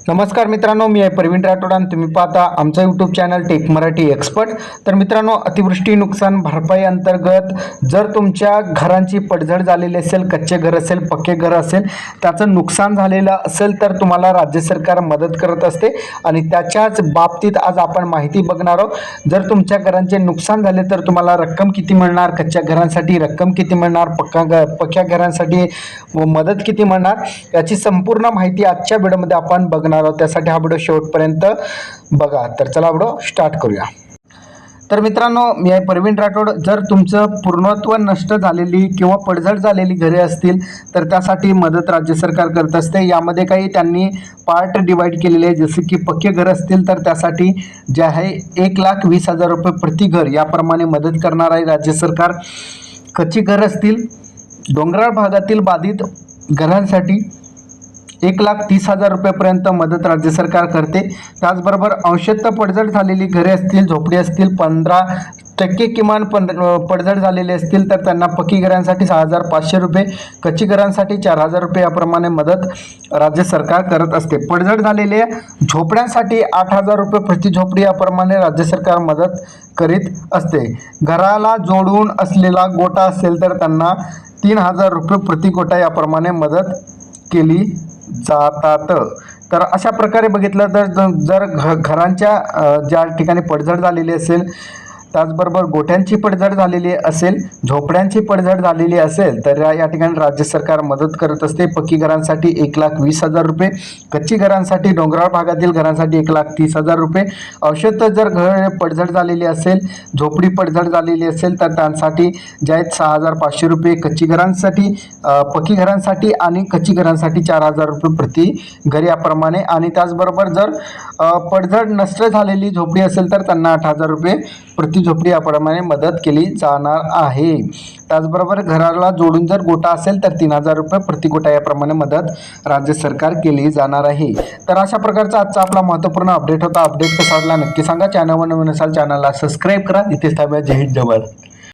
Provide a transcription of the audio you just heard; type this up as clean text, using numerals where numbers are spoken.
नमस्कार मित्रांनो, मी आहे प्रवीण राठोड आणि तुम्ही पाहता आमचं YouTube channel tech Marathi expert. तर मित्रांनो, अतिवृष्टी नुकसान भरपाई अंतर्गत जर तुमच्या घरांची पडझड झालेली असेल, कच्चे घर असेल, पक्के घर असेल, त्याचं नुकसान झालेलं असेल तर तुम्हाला राज्य सरकार मदत करत असते आणि त्याच्याच बाबतीत आज आपण माहिती बघणार आहोत. जर तुमच्या घरांचे नुकसान झाले तर तुम्हाला रक्कम किती मिळणार, कच्च्या घरांसाठी रक्कम किती मिळणार, पक्क्या घरांसाठी मदत किती मिळणार, याची संपूर्ण माहिती आजच्या व्हिडिओमध्ये आपण बघणार आहोत. त्यासाठी हा व्हिडिओ शेवटपर्यंत बघा. तर चला व्हिडिओ स्टार्ट करूया. तर मित्रांनो, मी आहे प्रवीण राठोड. जर तुमचं पूर्णत्व नष्ट झालेली किंवा पडझड झालेली घरे असतील तर त्यासाठी मदत राज्य सरकार करत असते. यामध्ये काही त्यांनी पार्ट डिवाइड केलेले आहे. जसे की पक्के घर असतील तर त्यासाठी जे आहे 1,20,000 रुपये प्रति घर याप्रमाणे मदत करणार आहे राज्य सरकार. कच्ची घर असतील, डोंगराळ भागातील बाधित घरांसाठी 1,30,000 रुपयेपर्यंत मदत राज्य सरकार करते. त्याचबरोबर अंशतः पडझड झालेली घरे असतील, झोपडी असतील, 15% किमान पडझड झालेले असतील तर त्यांना पक्की घरांसाठी 6,500 रुपये, कच्ची घरांसाठी 4,000 रुपये याप्रमाणे मदत राज्य सरकार करत असते. पडझड झालेल्या झोपड्यांसाठी 8,000 रुपये प्रति झोपडी याप्रमाणे राज्य सरकार मदत करीत असते. घराला जोडून असलेला गोटा असेल तर त्यांना 3,000 रुपये प्रति गोटा याप्रमाणे मदत केली जातात. तर अशा प्रकारे बघितलं तर जर घरांच्या ज्या ठिकाणी पडझड झालेली असेल, त्याचबरोबर गोठ्यांची पडझड झालेली असेल, झोपड्यांची पडझड झालेली असेल तर या ठिकाणी राज्य सरकार मदत करत असते. पक्की घरांसाठी 1,20,000 रुपये, कच्ची घरांसाठी डोंगराळ भागातील घरांसाठी 1,30,000 रुपये, अंशतः जर घर पडझड झालेली असेल, झोपडी पडझड झालेली असेल तर त्यांसाठी जे आहेत 6,500 रुपये, कच्ची घरांसाठी पक्की घरांसाठी आणि कच्ची घरांसाठी 4,000 रुपये प्रति घर याप्रमाणे. आणि त्याचबरोबर जर पडझड नष्ट झालेली झोपडी असेल तर त्यांना 8,000 रुपये प्रति झोपडी याप्रमाणे मदत केली जाणार आहे. त्याचबरोबर घराला जोडून जर गोटा असेल तर 3,000 रुपये प्रति गोटा याप्रमाणे मदत राज्य सरकार केली जाणार आहे. तर अशा प्रकारचा आजचा आपला महत्त्वपूर्ण अपडेट होता. अपडेट कसा वाटला नक्की सांगा. चॅनलवर नवीन असाल चॅनलला सबस्क्राईब करा. इथेच थांबूया. जय हिंद, जय भारत.